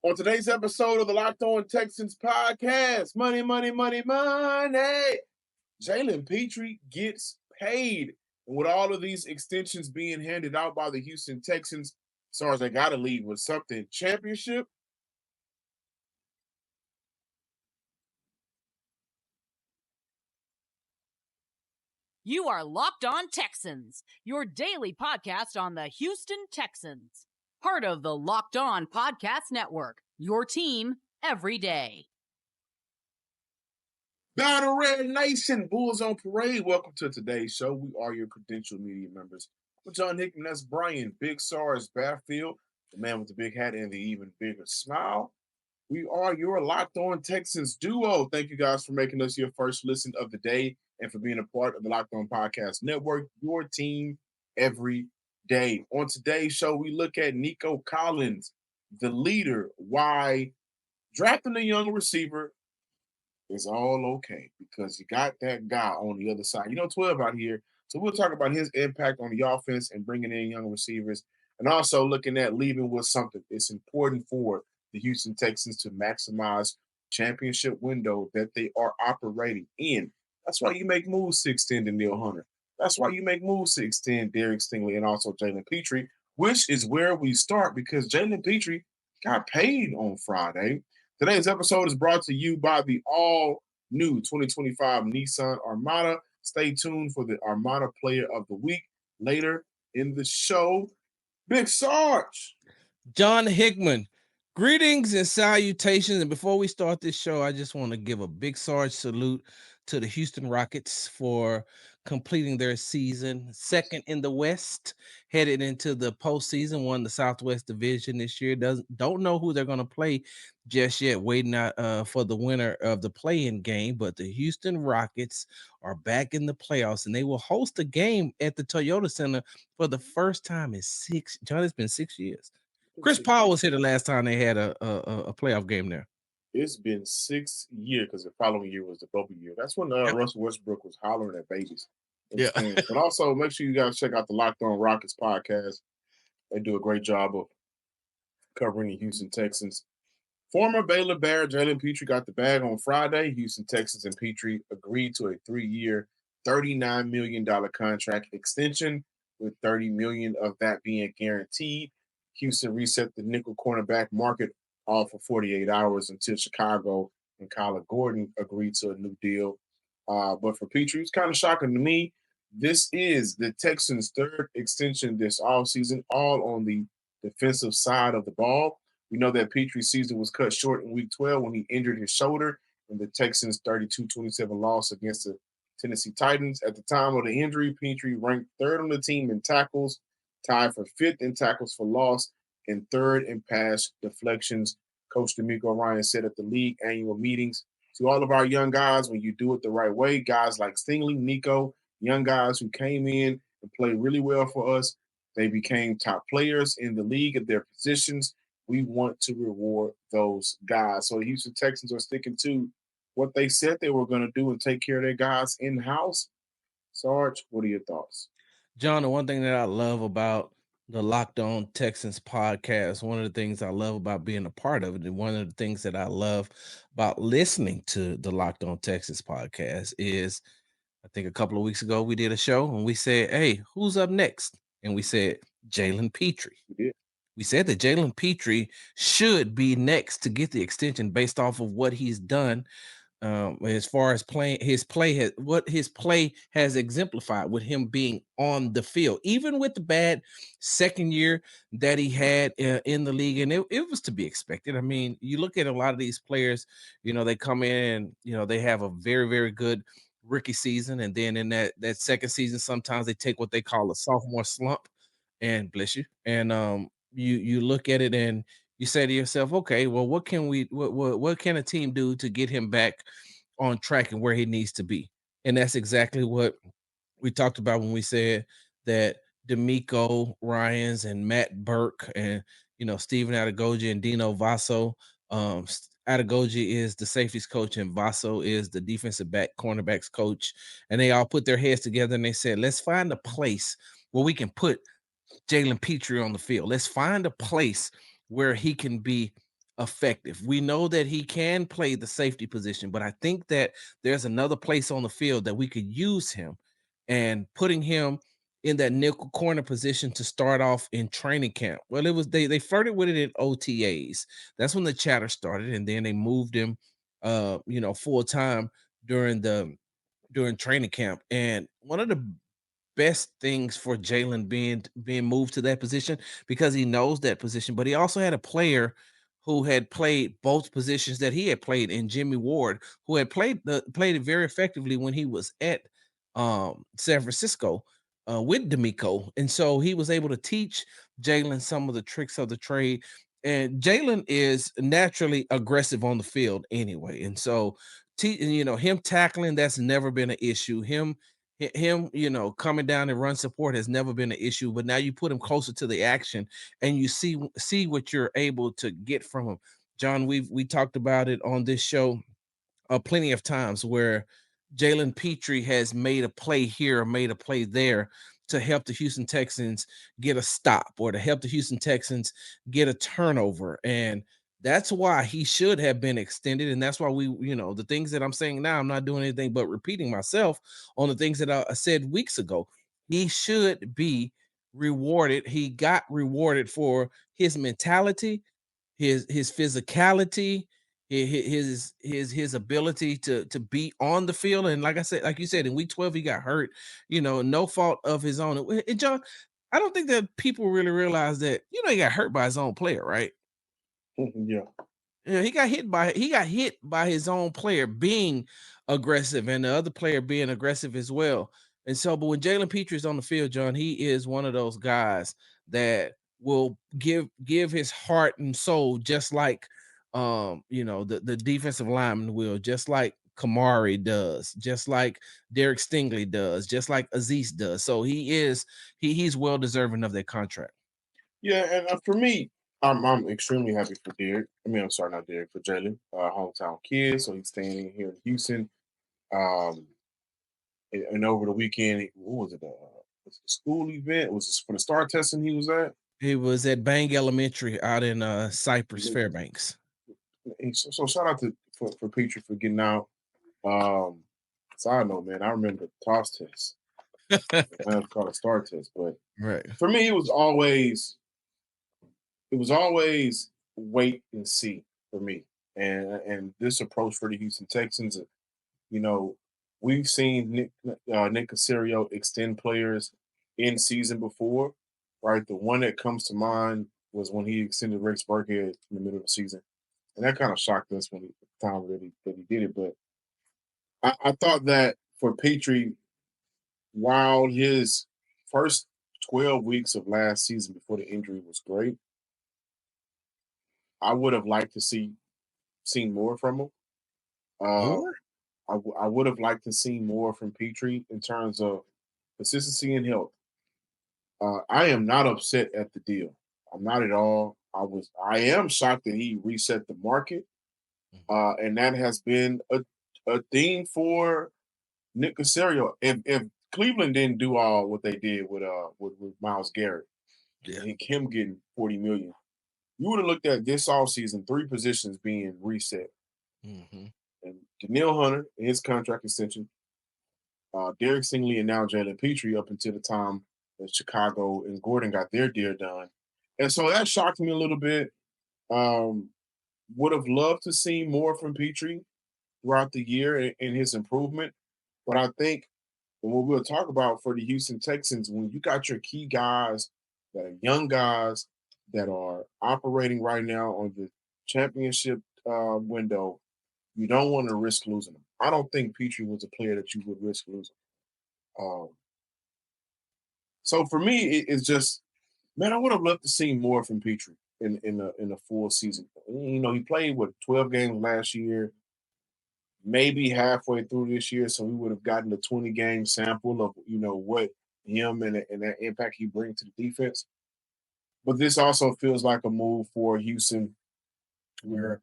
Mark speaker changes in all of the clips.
Speaker 1: On today's episode of the Locked On Texans podcast, money. Jalen Pitre gets paid. And with all of these extensions being handed out by the Houston Texans, as far as they got to leave with something championship.
Speaker 2: You are Locked On Texans, your daily podcast on the Houston Texans. Part of the Locked On Podcast Network, your team every day.
Speaker 1: Battle Red Nation, Bulls on Parade. Welcome to today's show. We are your credentialed media members. I'm John Hickman, that's Brian Big SARS Barfield, the man with the big hat and the even bigger smile. We are your Locked On Texans duo. Thank you guys for making us your first listen of the day and for being a part of the Locked On Podcast Network, your team every day. On today's show, we look at Nico Collins, the leader, why drafting a young receiver is all okay because you got that guy on the other side. 12 out here. So we'll talk about his impact on the offense and bringing in young receivers and also looking at leaving with something. It's important for the Houston Texans to maximize championship window that they are operating in. That's why you make moves to extend Danielle Hunter. That's why you make moves to extend Derek Stingley and also Jalen Pitre, which is where we start because Jalen Pitre got paid on Friday. Today's episode is brought to you by the all-new 2025 Nissan Armada. Stay tuned for the Armada Player of the Week later in the show. Big Sarge.
Speaker 3: John Hickman, greetings and salutations. And before we start this show, I just want to give a big Sarge salute to the Houston Rockets for completing their season second in the West, headed into the postseason, won the Southwest Division this year. Don't know who they're going to play just yet, waiting out for the winner of the play-in game. But the Houston Rockets are back in the playoffs, and they will host a game at the Toyota Center for the first time in it's been 6 years. Chris Paul was here the last time they had a playoff game there.
Speaker 1: It's been 6 years because the following year was the bubble year. That's when Russell Westbrook was hollering at babies.
Speaker 3: Yeah.
Speaker 1: But also make sure you guys check out the Locked On Rockets podcast. They do a great job of covering the Houston Texans. Former Baylor Bear Jalen Pitre got the bag on Friday. Houston Texans and Pitre agreed to a 3-year, $39 million contract extension, with $30 million of that being guaranteed. Houston reset the nickel cornerback market all for 48 hours until Chicago and Kyler Gordon agreed to a new deal. But for Pitre, it's kind of shocking to me. This is the Texans' third extension this offseason, all on the defensive side of the ball. We know that Pitre's season was cut short in Week 12 when he injured his shoulder in the Texans' 32-27 loss against the Tennessee Titans. At the time of the injury, Pitre ranked third on the team in tackles, tied for fifth in tackles for loss, and third in pass deflections. Coach D'Amico Ryan said at the league annual meetings, to all of our young guys, when you do it the right way, guys like Stingley, Nico, young guys who came in and played really well for us, they became top players in the league at their positions. We want to reward those guys. So the Houston Texans are sticking to what they said they were going to do and take care of their guys in-house. Sarge, what are your thoughts?
Speaker 3: John, the one thing that I love about the Locked On Texans podcast, one of the things I love about being a part of it, and one of the things that I love about listening to the Locked On Texans podcast is, I think a couple of weeks ago we did a show and we said, hey, who's up next? And we said Jalen Pitre. We said that Jalen Pitre should be next to get the extension based off of what he's done. As far as what his play has exemplified with him being on the field, even with the bad second year that he had in the league. And it was to be expected. I mean, you look at a lot of these players, they come in, they have a very, very good rookie season. And then in that second season, sometimes they take what they call a sophomore slump, and bless you. And you look at it and you say to yourself, okay, well, what can a team do to get him back on track and where he needs to be? And that's exactly what we talked about when we said that D'Amico Ryans and Matt Burke and, Steven Adegoji and Dino Vasso. Adegoji is the safeties coach and Vasso is the defensive cornerbacks coach. And they all put their heads together and they said, let's find a place where we can put Jalen Pitre on the field. Let's find a place where he can be effective. We know that he can play the safety position, but I think that there's another place on the field that we could use him, and putting him in that nickel corner position to start off in training camp. Well, it was they flirted with it in OTAs. That's when the chatter started, and then they moved him full time during training camp. And one of the best things for Jalen being moved to that position, because he knows that position, but he also had a player who had played both positions that he had played in Jimmy Ward, who had played it very effectively when he was at San Francisco with D'Amico. And so he was able to teach Jalen some of the tricks of the trade. And Jalen is naturally aggressive on the field anyway. And so him tackling, that's never been an issue. Him, coming down and run support has never been an issue, but now you put him closer to the action and you see what you're able to get from him. John, we talked about it on this show plenty of times where Jalen Pitre has made a play here or made a play there to help the Houston Texans get a stop or to help the Houston Texans get a turnover. And that's why he should have been extended. And that's why the things that I'm saying now, I'm not doing anything but repeating myself on the things that I said weeks ago. He should be rewarded. He got rewarded for his mentality, his physicality, his ability to be on the field. And like I said, like you said, in week 12 he got hurt, no fault of his own. And John, I don't think that people really realize that he got hurt by his own player, right?
Speaker 1: Yeah.
Speaker 3: Yeah, he got hit by his own player being aggressive and the other player being aggressive as well. And so, but when Jalen Pitre is on the field, John, he is one of those guys that will give his heart and soul, just like the defensive lineman will, just like Kamari does, just like Derek Stingley does, just like Aziz does. So he's well deserving of that contract.
Speaker 1: Yeah, and for me, I'm extremely happy for Derek. I mean, I'm sorry, not Derek, for Jalen, hometown kid. So he's staying here in Houston. Um, and over the weekend, what was it? Was it a school event? Was it for the star testing he was at?
Speaker 3: He was at Bang Elementary out in Cypress, Fairbanks.
Speaker 1: So shout out for Petrie for getting out. Side note, man, I remember the toss test. That was called a star test, but
Speaker 3: Right.
Speaker 1: for me, it was always wait and see for me. And this approach for the Houston Texans, you know, we've seen Nick Caserio extend players in season before, right? The one that comes to mind was when he extended Rex Burkhead in the middle of the season, and that kind of shocked us when the time that he did it. But I thought that for Petrie, while his first 12 weeks of last season before the injury was great, I would have liked to seen more from him. Uh,
Speaker 3: More?
Speaker 1: I would have liked to see more from Petrie in terms of consistency and health. I am not upset at the deal. I'm not at all. I am shocked that he reset the market, and that has been a theme for Nick Caserio. If Cleveland didn't do all what they did with Miles Garrett,
Speaker 3: Yeah.
Speaker 1: and him getting 40 million, you would have looked at this offseason, three positions being reset.
Speaker 3: Mm-hmm.
Speaker 1: And Daniil Hunter, his contract extension, Derek Stingley, and now Jalen Pitre up until the time that Chicago and Gordon got their deal done. And so that shocked me a little bit. Um, would have loved to see more from Pitre throughout the year in his improvement. But I think what we'll talk about for the Houston Texans, when you got your key guys that are young guys that are operating right now on the championship window, you don't want to risk losing them. I don't think Pitre was a player that you would risk losing. Um, so for me, it's just, man, I would have loved to see more from Pitre in a full season. You know, he played 12 games last year, maybe halfway through this year, so we would have gotten a 20-game sample of what him and that impact he brings to the defense. But this also feels like a move for Houston, where,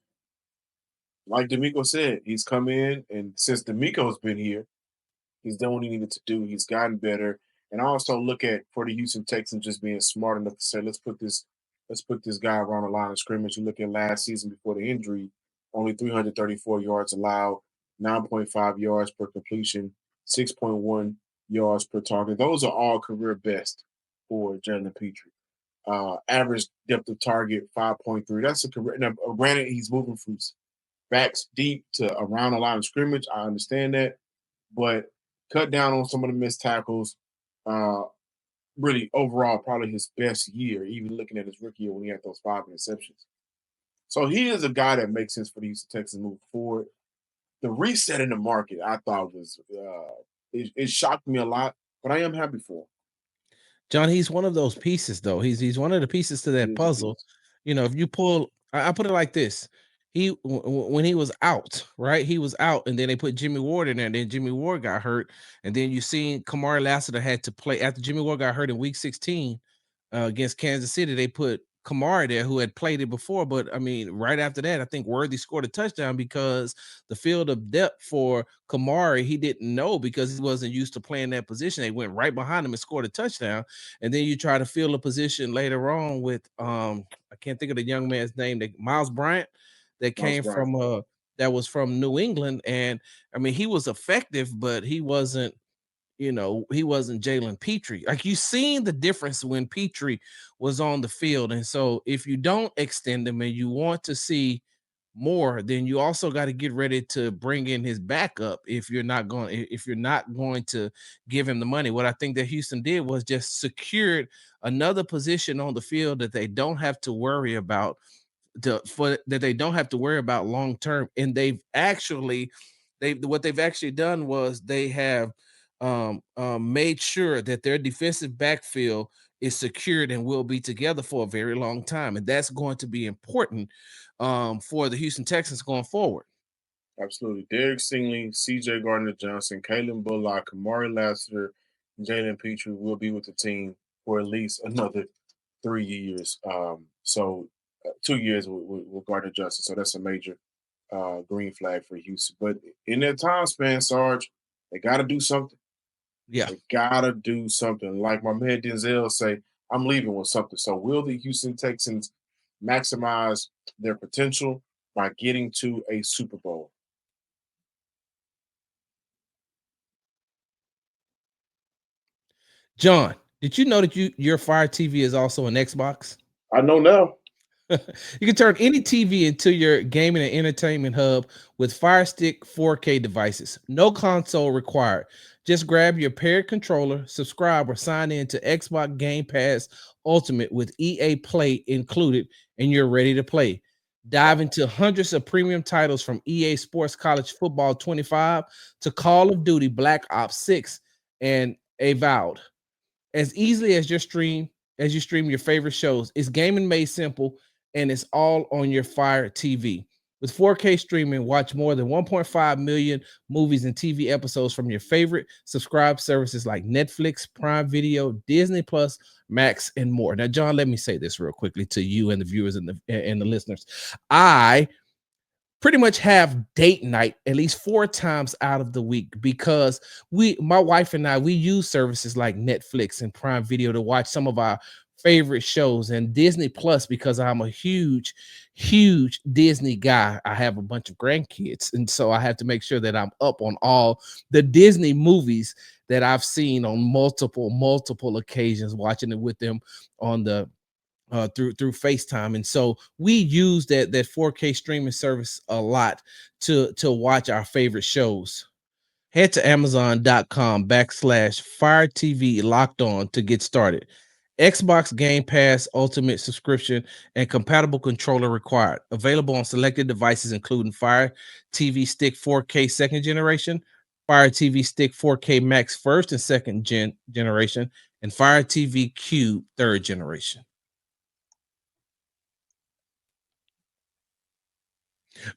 Speaker 1: like D'Amico said, he's come in, and since D'Amico's been here, he's done what he needed to do. He's gotten better. And I also look at, for the Houston Texans, just being smart enough to say, let's put this let's put this guy around the line of scrimmage. You look at last season before the injury, only 334 yards allowed, 9.5 yards per completion, 6.1 yards per target. Those are all career best for Jalen Pitre. Average depth of target 5.3. That's a career. Now, granted, he's moving from backs deep to around the line of scrimmage. I understand that, but cut down on some of the missed tackles. Really, overall, probably his best year, even looking at his rookie year when he had those 5 interceptions. So he is a guy that makes sense for the Houston Texans moving forward. The reset in the market, I thought was it shocked me a lot, but I am happy for him.
Speaker 3: John, he's one of those pieces, though. He's one of the pieces to that puzzle. You know, if you pull, I put it like this: when he was out, right? He was out, and then they put Jimmy Ward in there, and then Jimmy Ward got hurt, and then you seen Kamari Lassiter had to play after Jimmy Ward got hurt in Week 16 against Kansas City. They put Kamari there, who had played it before, but I mean, right after that, I think Worthy scored a touchdown because the field of depth for Kamari, he didn't know because he wasn't used to playing that position. They went right behind him and scored a touchdown. And then you try to fill a position later on with I can't think of the young man's name, that Miles Bryant, that came from that was from New England. And I mean, he was effective, but he wasn't, he wasn't Jalen Pitre. Like, you seen the difference when Pitre was on the field. And so if you don't extend him and you want to see more, then you also got to get ready to bring in his backup if you're not going to give him the money. What I think that Houston did was just secured another position on the field that they don't have to worry about long term. And they've actually done was they have made sure that their defensive backfield is secured and will be together for a very long time. And that's going to be important for the Houston Texans going forward.
Speaker 1: Absolutely. Derek Stingley, CJ Gardner-Johnson, Kalen Bullock, Kamari Lassiter, and Jalen Pitre will be with the team for at least another 3 years. 2 years with Gardner-Johnson. So that's a major green flag for Houston. But in their time span, Sarge, they got to do something.
Speaker 3: Yeah.
Speaker 1: They got to do something. Like my man Denzel say, I'm leaving with something. So will the Houston Texans maximize their potential by getting to a Super Bowl?
Speaker 3: John, did you know that your Fire TV is also an Xbox?
Speaker 1: I know now.
Speaker 3: You can turn any TV into your gaming and entertainment hub with Fire Stick 4K devices. No console required. Just grab your paired controller, subscribe, or sign in to Xbox Game Pass Ultimate with EA Play included, and you're ready to play. Dive into hundreds of premium titles from EA Sports College Football 25 to Call of Duty Black Ops 6 and Avowed. As easily as you stream your favorite shows. It's gaming made simple, and it's all on your Fire TV. With 4K streaming, watch more than 1.5 million movies and TV episodes from your favorite subscribe services like Netflix, Prime Video, Disney Plus, Max, and more. Now, John, let me say this real quickly to you and the viewers and the listeners. I pretty much have date night at least 4 times out of the week because my wife and I, we use services like Netflix and Prime Video to watch some of our favorite shows, and Disney Plus because I'm a huge Disney guy. I have a bunch of grandkids, and so I have to make sure that I'm up on all the Disney movies that I've seen on multiple occasions, watching it with them on the through FaceTime. And so we use that 4K streaming service a lot to watch our favorite shows. Head to Amazon.com/Fire TV Locked On to get started. Xbox Game Pass Ultimate subscription and compatible controller required. Available on selected devices, including Fire TV Stick 4K second generation, Fire TV Stick 4K Max first and second generation, and Fire TV Cube third generation.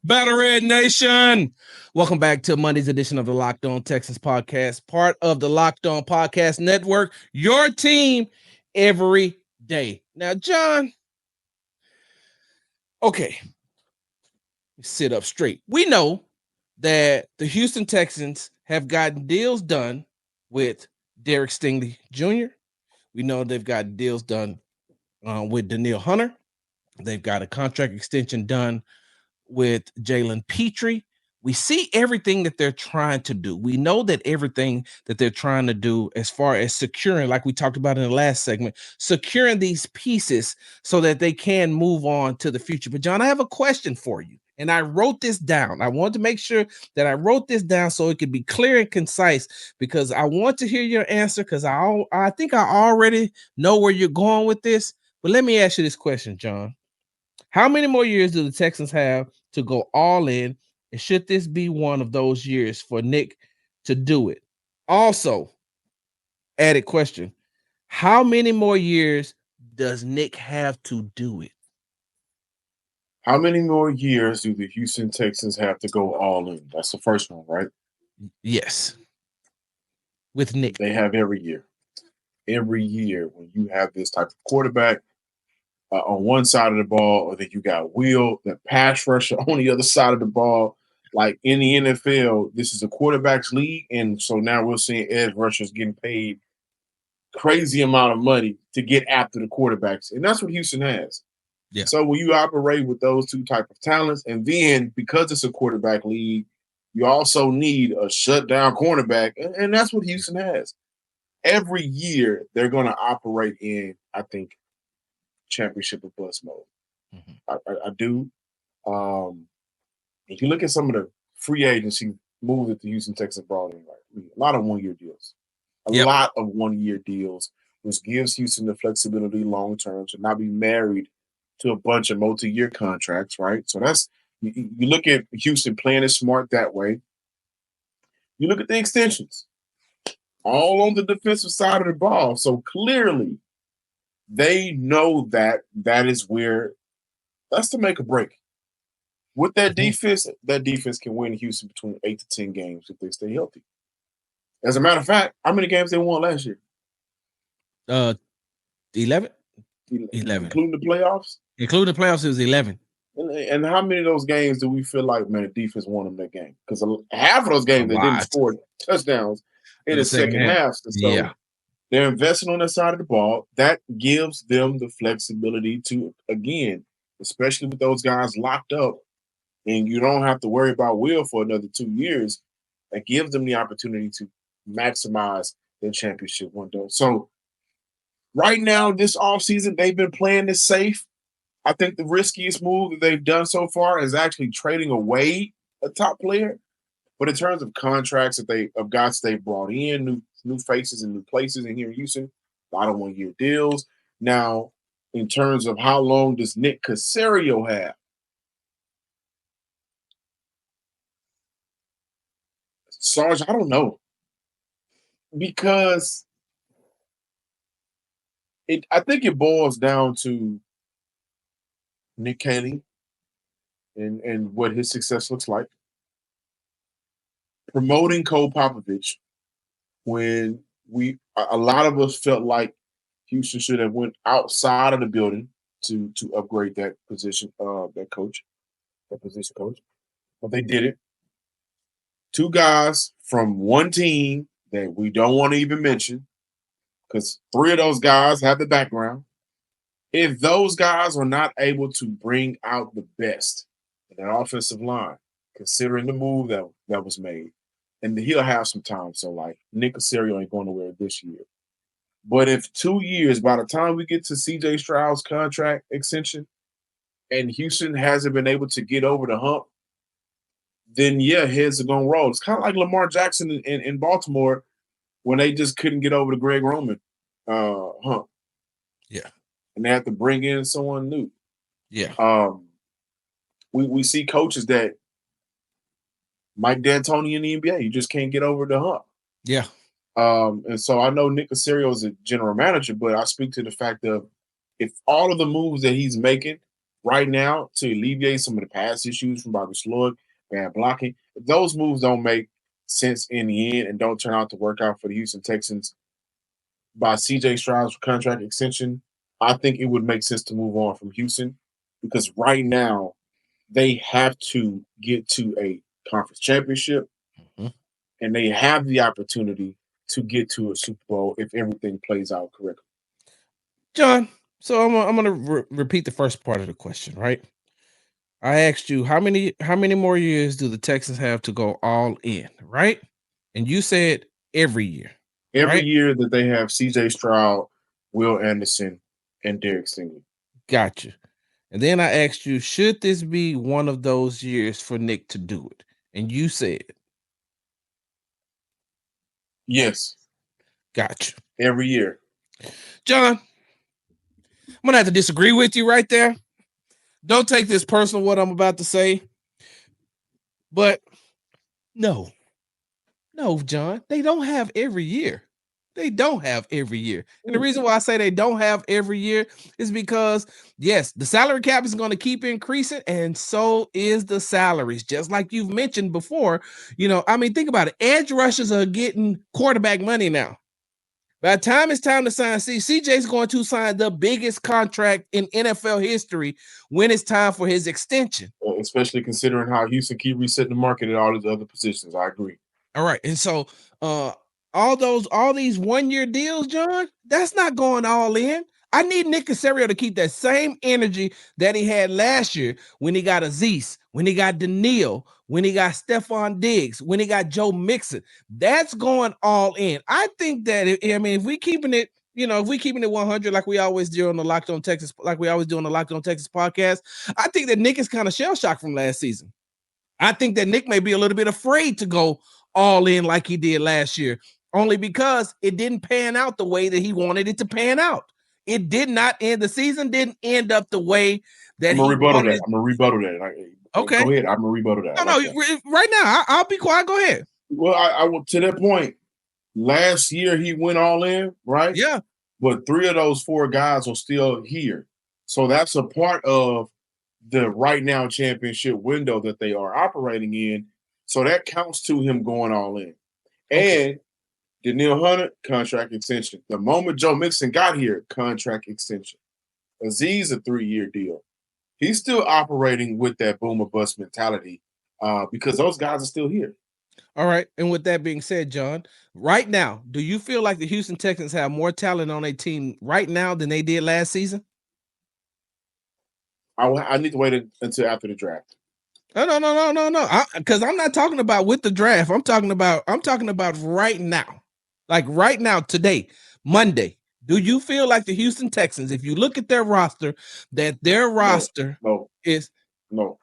Speaker 3: Battle Red Nation, welcome back to Monday's edition of the Locked On Texans podcast, part of the Locked On Podcast Network, your team every day. Now, John, okay, sit up straight. We know that the Houston Texans have gotten deals done with Derek Stingley Jr. We know they've got deals done with Danielle Hunter. They've got a contract extension done with Jalen Pitre. We see everything that they're trying to do. We know that everything that they're trying to do as far as securing, like we talked about in the last segment, securing these pieces so that they can move on to the future. But John, I have a question for you. And I wrote this down. I wanted to make sure that I wrote this down so it could be clear and concise, because I want to hear your answer, because I think I already know where you're going with this. But let me ask you this question, John. How many more years do the Texans have to go all in? And should this be one of those years for Nick to do it? Also, added question, how many more years does Nick have to do it?
Speaker 1: How many more years do the Houston Texans have to go all in? That's the first one, right?
Speaker 3: Yes. With Nick.
Speaker 1: They have every year. Every year when you have this type of quarterback on one side of the ball, or then you got Will, the pass rusher on the other side of the ball. Like in the NFL, this is a quarterback's league. And so now we're seeing edge rushers getting paid crazy amount of money to get after the quarterbacks. And that's what Houston has.
Speaker 3: Yeah.
Speaker 1: So when you operate with those two type of talents, and then because it's a quarterback league, you also need a shutdown cornerback, and that's what Houston has. Every year they're going to operate in, I think, championship or bust mode. I do. If you look at some of the free agency moves that the Houston Texans brought in, right, a lot of one-year deals, lot of one-year deals, which gives Houston the flexibility long-term to not be married to a bunch of multi-year contracts, right? So that's you look at Houston playing it smart that way. You look at the extensions, all on the defensive side of the ball. So clearly, they know that is where that's to make a break. With that defense can win Houston between 8 to 10 games if they stay healthy. As a matter of fact, how many games they won last year?
Speaker 3: 11?
Speaker 1: 11. Including the playoffs?
Speaker 3: Including the playoffs, it was 11.
Speaker 1: And how many of those games do we feel like, man, the defense won them that game? Because half of those games they didn't score touchdowns in the second half. So they're investing on that side of the ball. That gives them the flexibility to, again, especially with those guys locked up, and you don't have to worry about Will for another 2 years. That gives them the opportunity to maximize their championship window. So right now, this offseason, they've been playing this safe. I think the riskiest move that they've done so far is actually trading away a top player. But in terms of contracts of guys they've brought in, new faces and new places in here in Houston, a lot of one-year deals. Now, in terms of how long does Nick Caserio have? Sarge, I don't know. Because I think it boils down to Nick Caserio and what his success looks like. Promoting Cole Popovich when a lot of us felt like Houston should have went outside of the building to upgrade that position, that position coach. But they did it. Two guys from one team that we don't want to even mention, because 3 of those guys have the background. If those guys are not able to bring out the best in that offensive line, considering the move that was made, and he'll have some time. So, like, Nick Caserio ain't going nowhere this year. But if 2 years, by the time we get to C.J. Stroud's contract extension, and Houston hasn't been able to get over the hump, then, yeah, heads are going to roll. It's kind of like Lamar Jackson in Baltimore when they just couldn't get over the Greg Roman hump.
Speaker 3: Yeah.
Speaker 1: And they have to bring in someone new.
Speaker 3: Yeah.
Speaker 1: We see coaches that Mike D'Antoni in the NBA, you just can't get over the hump.
Speaker 3: Yeah.
Speaker 1: And so I know Nick Caserio is a general manager, but I speak to the fact of if all of the moves that he's making right now to alleviate some of the past issues from Bobby Slug, bad blocking, if those moves don't make sense in the end and don't turn out to work out for the Houston Texans by C.J. Stroud's contract extension, I think it would make sense to move on from Houston, because right now they have to get to a conference championship, and they have the opportunity to get to a Super Bowl if everything plays out correctly.
Speaker 3: John, So I'm gonna repeat the first part of the question, right? I asked you how many more years do the Texans have to go all in, right? And you said every year,
Speaker 1: Every
Speaker 3: right?
Speaker 1: year that they have C.J. Stroud, Will Anderson, and Derek Stingley.
Speaker 3: Gotcha. And then I asked you, should this be one of those years for Nick to do it? And you said,
Speaker 1: Yes,
Speaker 3: gotcha.
Speaker 1: every year.
Speaker 3: John, I'm gonna have to disagree with you right there. Don't take this personal, what I'm about to say. But no, John, they don't have every year. They don't have every year. And the reason why I say they don't have every year is because, yes, the salary cap is going to keep increasing, and so is the salaries. Just like you've mentioned before, think about it. Edge rushers are getting quarterback money now. By the time it's time to sign CJ's going to sign the biggest contract in NFL history when it's time for his extension.
Speaker 1: Especially considering how Houston keep resetting the market at all these other positions. I agree.
Speaker 3: All right. And so all these 1-year deals, John, that's not going all in. I need Nick Caserio to keep that same energy that he had last year when he got Azeez, when he got Daniil, when he got Stephon Diggs, when he got Joe Mixon. That's going all in. I think that if we keeping it, if we keeping it 100 like we always do on the Locked On Texas, like we always do on the Locked On Texas podcast, I think that Nick is kind of shell shocked from last season. I think that Nick may be a little bit afraid to go all in like he did last year, only because it didn't pan out the way that he wanted it to pan out. It did not end. The season didn't end up the way that
Speaker 1: I'm gonna rebuttal that. I'm gonna rebuttal that.
Speaker 3: Okay,
Speaker 1: go ahead. I'm gonna rebuttal that.
Speaker 3: No, right now I'll be quiet. Go ahead.
Speaker 1: Well, I will to that point. Last year he went all in, right?
Speaker 3: Yeah.
Speaker 1: But 3 of those 4 guys are still here, so that's a part of the right now championship window that they are operating in. So that counts to him going all in.
Speaker 3: Okay.
Speaker 1: And Daniil Hunter, contract extension. The moment Joe Mixon got here, contract extension. Azeez, a 3-year deal. He's still operating with that boom or bust mentality because those guys are still here.
Speaker 3: All right. And with that being said, John, right now, do you feel like the Houston Texans have more talent on their team right now than they did last season?
Speaker 1: I need to wait until after the draft.
Speaker 3: No. Because I'm not talking about with the draft. I'm talking about right now. Like right now, today, Monday. Do you feel like the Houston Texans, if you look at their roster, that their roster is
Speaker 1: no?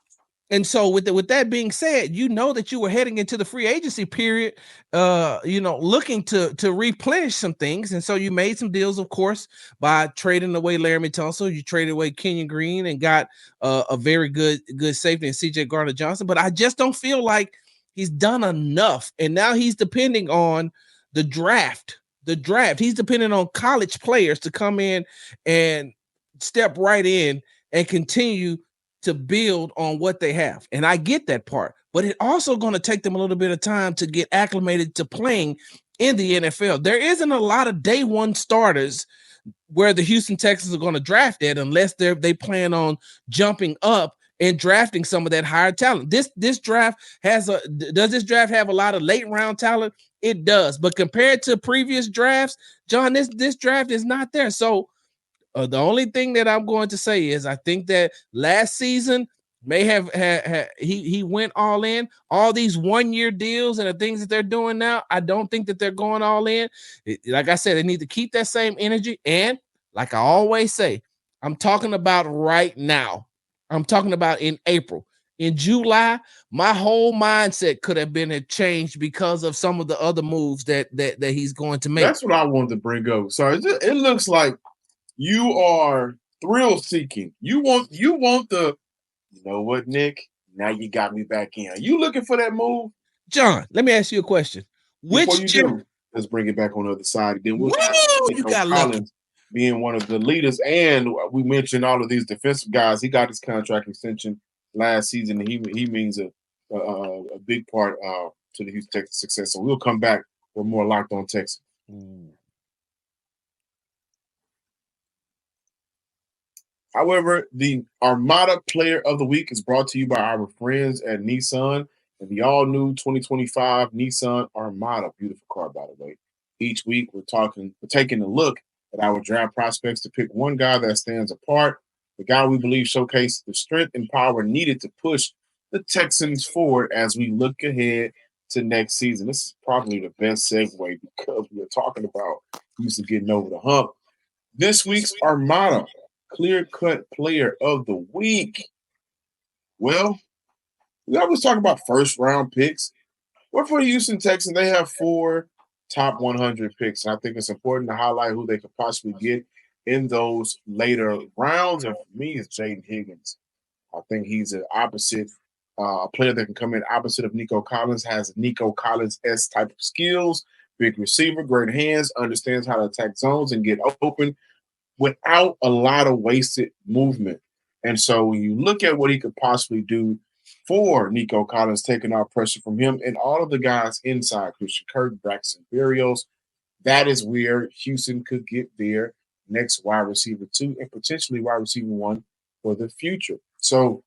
Speaker 3: And so with that being said, that you were heading into the free agency period, looking to replenish some things. And so you made some deals, of course, by trading away Laramie Tunsil. You traded away Kenyon Green and got a very good safety in CJ Gardner-Johnson. But I just don't feel like he's done enough. And now he's depending on the draft. He's depending on college players to come in and step right in and continue to build on what they have. And I get that part, but it's also going to take them a little bit of time to get acclimated to playing in the NFL. There isn't a lot of day one starters where the Houston Texans are going to draft it unless they plan on jumping up and drafting some of that higher talent. This draft does this draft have a lot of late round talent? It does, but compared to previous drafts, John, this draft is not there. So the only thing that I'm going to say is I think that last season may have he went all in. All these 1-year deals and the things that they're doing now, I don't think that they're going all in. Like I said, they need to keep that same energy. And like I always say, I'm talking about right now. I'm talking about in April. In July, my whole mindset could have been changed because of some of the other moves that he's going to make.
Speaker 1: That's what I wanted to bring up. So it looks like you are thrill seeking. You want the, you know what, Nick? Now you got me back in. Are you looking for that move?
Speaker 3: John, let me ask you a question.
Speaker 1: Before you do, let's bring it back on the other side. Then we'll Nico Collins being one of the leaders. And we mentioned all of these defensive guys. He got his contract extension last season, and he means a big part to the Houston Texans' success. So we'll come back with more Locked On Texans. However, the Armada Player of the Week is brought to you by our friends at Nissan and the all-new 2025 Nissan Armada. Beautiful car, by the way. Each week, we're taking a look at our draft prospects to pick one guy that stands apart, the guy we believe showcased the strength and power needed to push the Texans forward as we look ahead to next season. This is probably the best segue because we're talking about Houston getting over the hump. This week's Armada, clear-cut player of the week. Well, we always talk about first-round picks. Well, for the Houston Texans, they have 4 top 100 picks. And I think it's important to highlight who they could possibly get in those later rounds. And for me, it's Jaden Higgins. I think he's an opposite player that can come in opposite of Nico Collins, has Nico Collins-esque type of skills, big receiver, great hands, understands how to attack zones and get open without a lot of wasted movement. And so when you look at what he could possibly do for Nico Collins, taking off pressure from him and all of the guys inside, Christian Kirk, Braxton Berrios, that is where Houston could get their next wide receiver 2 and potentially wide receiver 1 for the future. So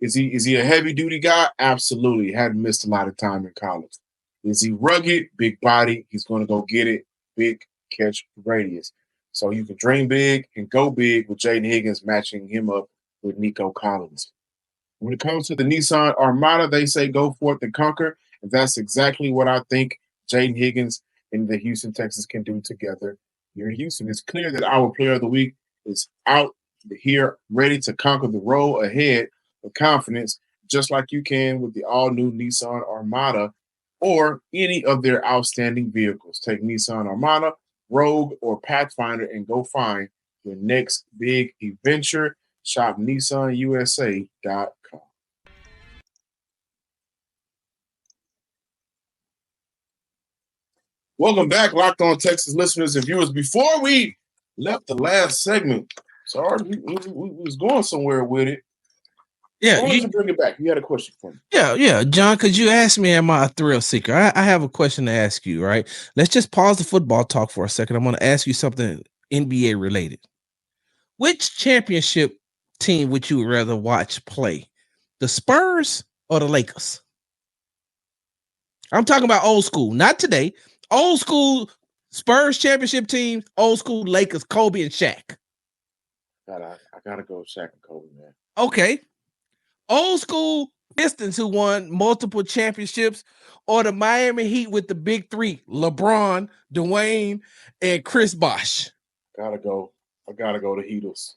Speaker 1: is he a heavy duty guy? Absolutely. Hadn't missed a lot of time in college. Is he rugged? Big body. He's going to go get it. Big catch radius. So you can dream big and go big with Jaden Higgins matching him up with Nico Collins. When it comes to the Nissan Armada, they say go forth and conquer. And that's exactly what I think Jaden Higgins and the Houston Texans can do together here in Houston. It's clear that our player of the week is out here ready to conquer the road ahead with confidence, just like you can with the all-new Nissan Armada or any of their outstanding vehicles. Take Nissan Armada, Rogue, or Pathfinder and go find your next big adventure. Shop NissanUSA.com. Welcome back, Locked On Texas listeners and viewers. Before we left the last segment, sorry, we was going somewhere with it.
Speaker 3: Yeah,
Speaker 1: why don't you bring it back? You had a question for me.
Speaker 3: Yeah, John, because you asked me, am I a thrill seeker? I have a question to ask you, right? Let's just pause the football talk for a second. I'm going to ask you something NBA related. Which championship team would you rather watch play? The Spurs or the Lakers? I'm talking about old school, not today. Old school Spurs championship team, old school Lakers, Kobe and Shaq.
Speaker 1: I gotta go with Shaq and Kobe, man.
Speaker 3: Okay. Old school Pistons who won multiple championships, or the Miami Heat with the big 3, LeBron, Dwayne, and Chris Bosh.
Speaker 1: I gotta go to Heatles.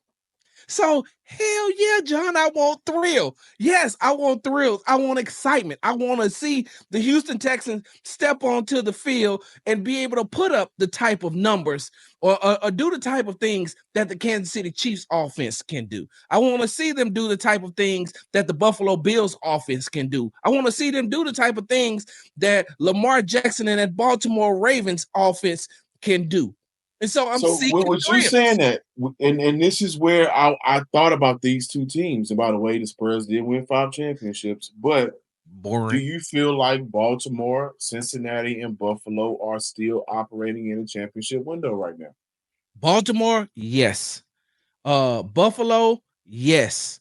Speaker 3: So, hell yeah, John, I want thrill. Yes, I want thrills. I want excitement. I want to see the Houston Texans step onto the field and be able to put up the type of numbers or do the type of things that the Kansas City Chiefs offense can do. I want to see them do the type of things that the Buffalo Bills offense can do. I want to see them do the type of things that Lamar Jackson and that Baltimore Ravens offense can do. And so I'm seeking
Speaker 1: what you're saying that, and this is where I thought about these two teams. And by the way, the Spurs did win 5 championships, but
Speaker 3: boring.
Speaker 1: Do you feel like Baltimore, Cincinnati, and Buffalo are still operating in a championship window right now?
Speaker 3: Baltimore, yes. Buffalo, yes.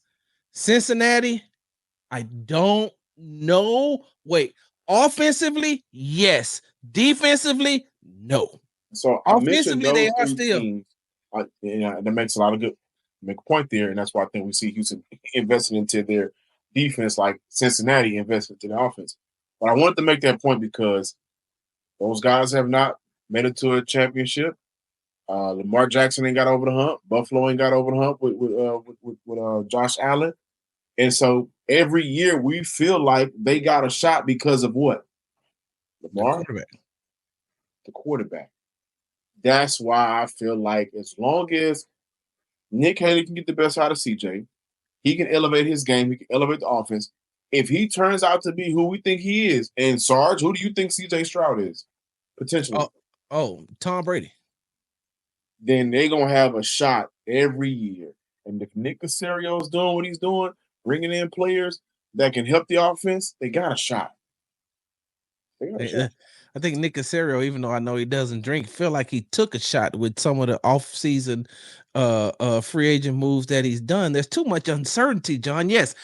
Speaker 3: Cincinnati, I don't know. Wait, offensively, yes. Defensively, no.
Speaker 1: So offensively, they are still. Teams, that makes a lot of good. Make a point there, and that's why I think we see Houston investing into their defense, like Cincinnati invested in their offense. But I wanted to make that point because those guys have not made it to a championship. Lamar Jackson ain't got over the hump. Buffalo ain't got over the hump with Josh Allen, and so every year we feel like they got a shot because of what? Lamar, the quarterback. That's why I feel like as long as Nick Haley can get the best out of CJ, he can elevate his game, he can elevate the offense. If he turns out to be who we think he is, and Sarge, who do you think CJ Stroud is? Potentially.
Speaker 3: Tom Brady.
Speaker 1: Then they're going to have a shot every year. And if Nick Caserio is doing what he's doing, bringing in players that can help the offense, they got a shot.
Speaker 3: I think Nick Caserio, even though I know he doesn't drink, feel like he took a shot with some of the off-season free agent moves that he's done. There's too much uncertainty, John. Yes,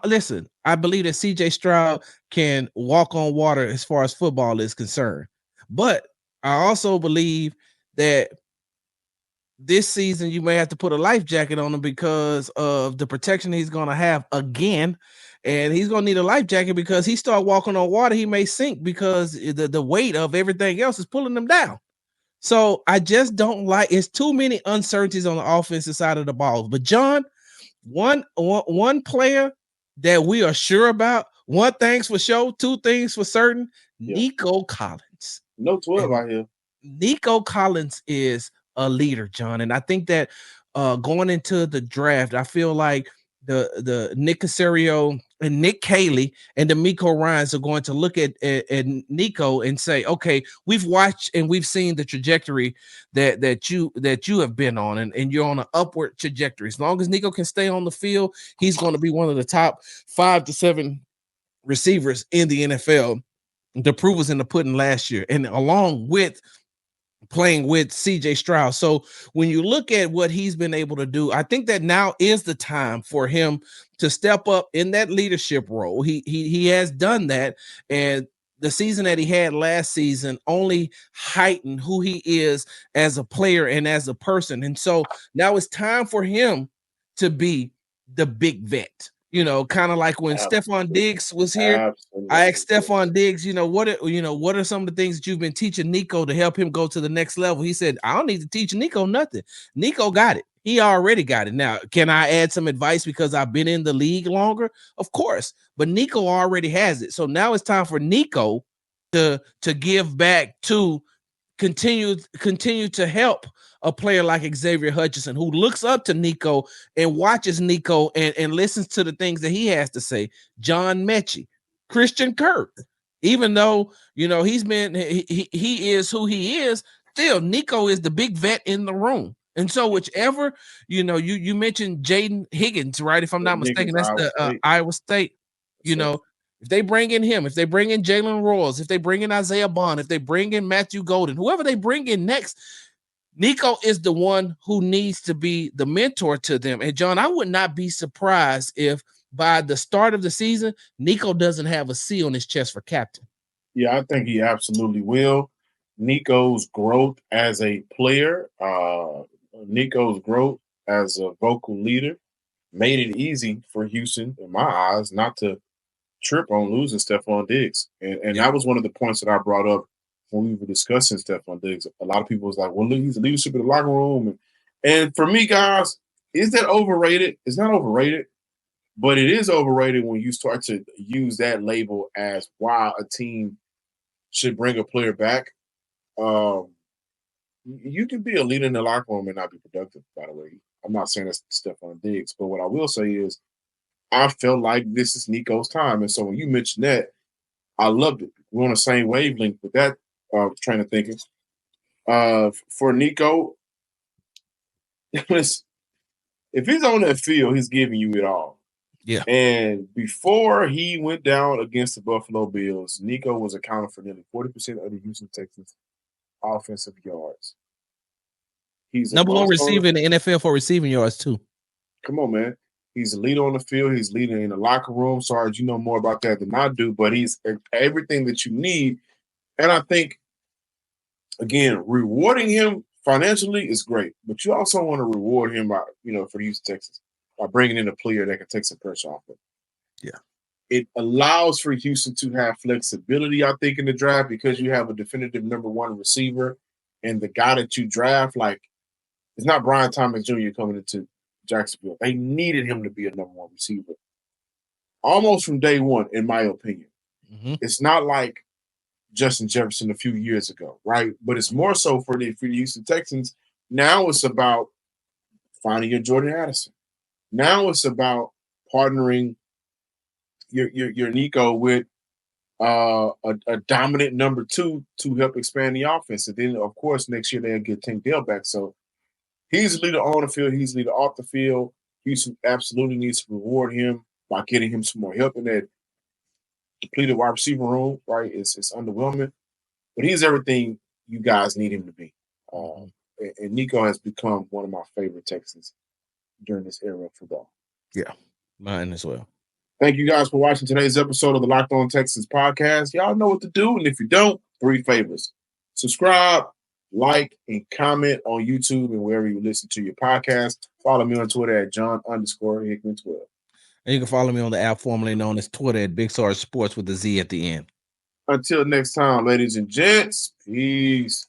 Speaker 3: listen, I believe that CJ Stroud can walk on water as far as football is concerned. But I also believe that this season you may have to put a life jacket on him because of the protection he's going to have again. And he's going to need a life jacket because he start walking on water, he may sink because the weight of everything else is pulling him down. So I just don't like, it's too many uncertainties on the offensive side of the ball. But John, one player that we are sure about, one thing's for sure, two things for certain, Nico Collins.
Speaker 1: No 12 out here.
Speaker 3: Nico Collins is a leader, John. And I think that going into the draft, I feel like the Nick Caserio and Nick Caley and DeMeco Ryans are going to look at Nico and say, okay, we've watched and we've seen the trajectory that you have been on, and you're on an upward trajectory. As long as Nico can stay on the field, he's going to be one of the top 5 to 7 receivers in the NFL. The proof was in the pudding last year, and along with playing with CJ Stroud. So when you look at what he's been able to do, I think that now is the time for him to step up in that leadership role. He has done that, and the season that he had last season only heightened who he is as a player and as a person. And so now it's time for him to be the big vet. You know, kind of like when Stephon Diggs was here. I asked Stephon Diggs, what are some of the things that you've been teaching Nico to help him go to the next level? He said, I don't need to teach Nico nothing. Nico got it. He already got it. Now, can I add some advice because I've been in the league longer? Of course, but Nico already has it. So now it's time for Nico to give back, to continue to help a player like Xavier Hutchinson, who looks up to Nico and watches Nico and listens to the things that he has to say. John Mechie, Christian Kirk, even though, he's been, he is who he is, still Nico is the big vet in the room. And so whichever, you mentioned Jaden Higgins, right? If I'm not mistaken, that's the Iowa State, if they bring in him, if they bring in Jalen Royals, if they bring in Isaiah Bond, if they bring in Matthew Golden, whoever they bring in next, Nico is the one who needs to be the mentor to them. And John, I would not be surprised if by the start of the season, Nico doesn't have a C on his chest for captain.
Speaker 1: Yeah, I think he absolutely will. Nico's growth as a player, Nico's growth as a vocal leader made it easy for Houston, in my eyes, not to trip on losing Stephon Diggs. And that was one of the points that I brought up when we were discussing Stephon Diggs. A lot of people was like, well, he's the leadership in the locker room. And for me, guys, is that overrated? It's not overrated, but it is overrated when you start to use that label as why a team should bring a player back. You can be a leader in the locker room and not be productive, by the way. I'm not saying that's Stephon Diggs, but what I will say is I felt like this is Nico's time. And so when you mentioned that, I loved it. We're on the same wavelength with that train of thinking. For Nico, if he's on that field, he's giving you it all.
Speaker 3: Yeah.
Speaker 1: And before he went down against the Buffalo Bills, Nico was accounting for nearly 40% of the Houston Texans offensive yards. He's
Speaker 3: number one receiver in the NFL for receiving yards too.
Speaker 1: Come on, man. He's a leader on the field. He's leading in the locker room. Sorry, you know more about that than I do, but he's everything that you need. And I think, again, rewarding him financially is great, but you also want to reward him by, for the Houston Texans, by bringing in a player that can take some pressure off him.
Speaker 3: Yeah.
Speaker 1: It allows for Houston to have flexibility, I think, in the draft because you have a definitive number one receiver, and the guy that you draft, like, it's not Brian Thomas Jr. coming into Jacksonville. They needed him to be a number one receiver almost from day one, in my opinion.
Speaker 3: Mm-hmm.
Speaker 1: It's not like Justin Jefferson a few years ago, right? But it's more so for the Houston Texans. Now it's about finding your Jordan Addison. Now it's about partnering your Nico with a dominant number two to help expand the offense. And then, of course, next year they'll get Tank Dell back. So he's a leader on the field. He's a leader off the field. Houston absolutely needs to reward him by getting him some more help in that depleted wide receiver room, right? It's underwhelming. But he's everything you guys need him to be. And Nico has become one of my favorite Texans during this era of football.
Speaker 3: Yeah, mine as well.
Speaker 1: Thank you guys for watching today's episode of the Locked On Texans podcast. Y'all know what to do. And if you don't, 3 favors. Subscribe, like, and comment on YouTube and wherever you listen to your podcast. Follow me on Twitter at John_Hickman12.
Speaker 3: And you can follow me on the app formerly known as Twitter at Big Sarge Sports with a Z at the end.
Speaker 1: Until next time, ladies and gents, peace.